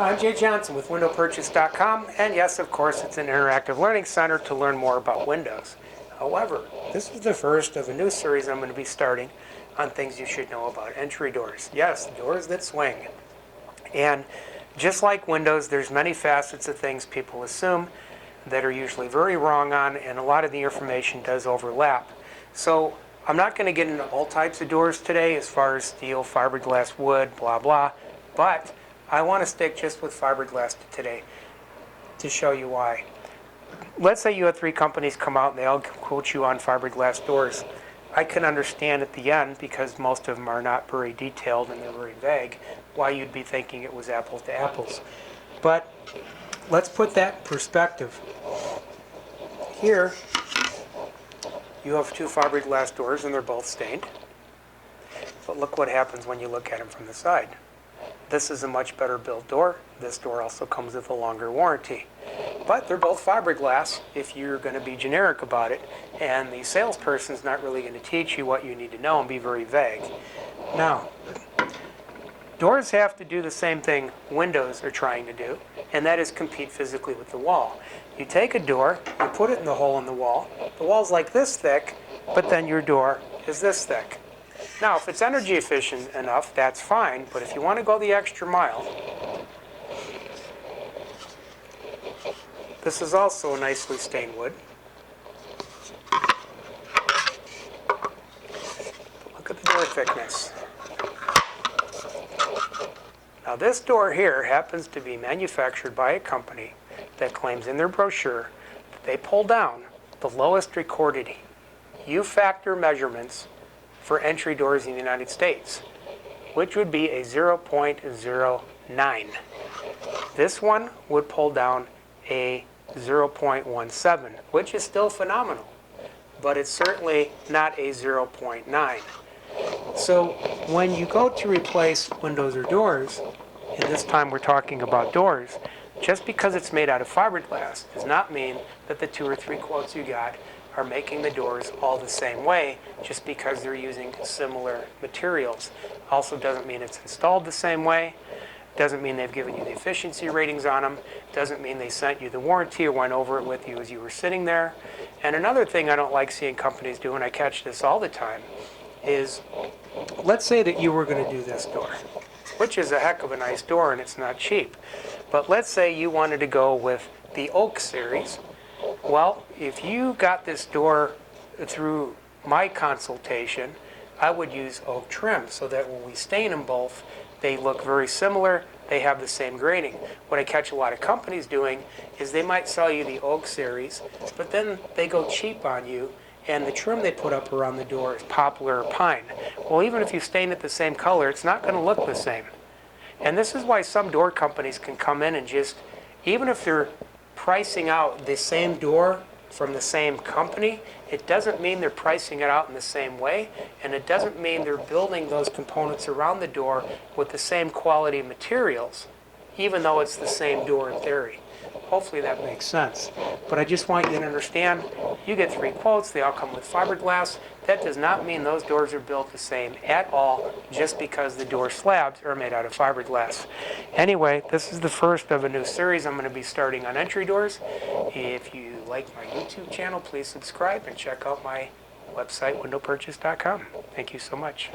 I'm Jay Johnson with windowpurchase.com, and yes, of course, it's an interactive learning center to learn more about windows. However, this is the first of a new series I'm going to be starting on things you should know about entry doors. Yes, doors that swing. And just like windows, there's many facets of things people assume that are usually very wrong on, and a lot of the information does overlap. So I'm not going to get into all types of doors today as far as steel, fiberglass, wood, blah, blah, but I want to stick just with fiberglass today to show you why. Let's say you had 3 companies come out and they all quote you on fiberglass doors. I can understand at the end, because most of them are not very detailed and they're very vague, why you'd be thinking it was apples to apples. But let's put that in perspective. Here, you have 2 fiberglass doors and they're both stained. But look what happens when you look at them from the side. This is a much better built door. This door also comes with a longer warranty. But they're both fiberglass if you're going to be generic about it, and the salesperson's not really going to teach you what you need to know and be very vague. Now, doors have to do the same thing windows are trying to do, and that is compete physically with the wall. You take a door, you put it in the hole in the wall. The wall's like this thick, but then your door is this thick. Now, if it's energy efficient enough, that's fine, but if you want to go the extra mile, this is also nicely stained wood. Look at the door thickness. Now, this door here happens to be manufactured by a company that claims in their brochure that they pull down the lowest recorded U-factor measurements for entry doors in the United States, which would be a 0.09. This one would pull down a 0.17, which is still phenomenal, but it's certainly not a 0.9. So when you go to replace windows or doors, and this time we're talking about doors, just because it's made out of fiberglass does not mean that the 2 or 3 quotes you got are making the doors all the same way just because they're using similar materials. Also doesn't mean it's installed the same way. Doesn't mean they've given you the efficiency ratings on them. Doesn't mean they sent you the warranty or went over it with you as you were sitting there. And another thing I don't like seeing companies do, and I catch this all the time, is let's say that you were going to do this door, which is a heck of a nice door and it's not cheap. But let's say you wanted to go with the oak series. Well, if you got this door through my consultation, I would use oak trim so that when we stain them both, they look very similar, they have the same grading. What I catch a lot of companies doing is they might sell you the oak series, but then they go cheap on you, and the trim they put up around the door is poplar or pine. Well, even if you stain it the same color, it's not going to look the same. And this is why some door companies can come in and just, even if they're pricing out the same door from the same company, it doesn't mean they're pricing it out in the same way, and it doesn't mean they're building those components around the door with the same quality materials, even though it's the same door in theory. Hopefully that makes sense. But I just want you to understand, you get 3 quotes, they all come with fiberglass. That does not mean those doors are built the same at all just because the door slabs are made out of fiberglass. Anyway, this is the first of a new series I'm going to be starting on entry doors. If you like my YouTube channel, please subscribe and check out my website, windowpurchase.com. Thank you so much.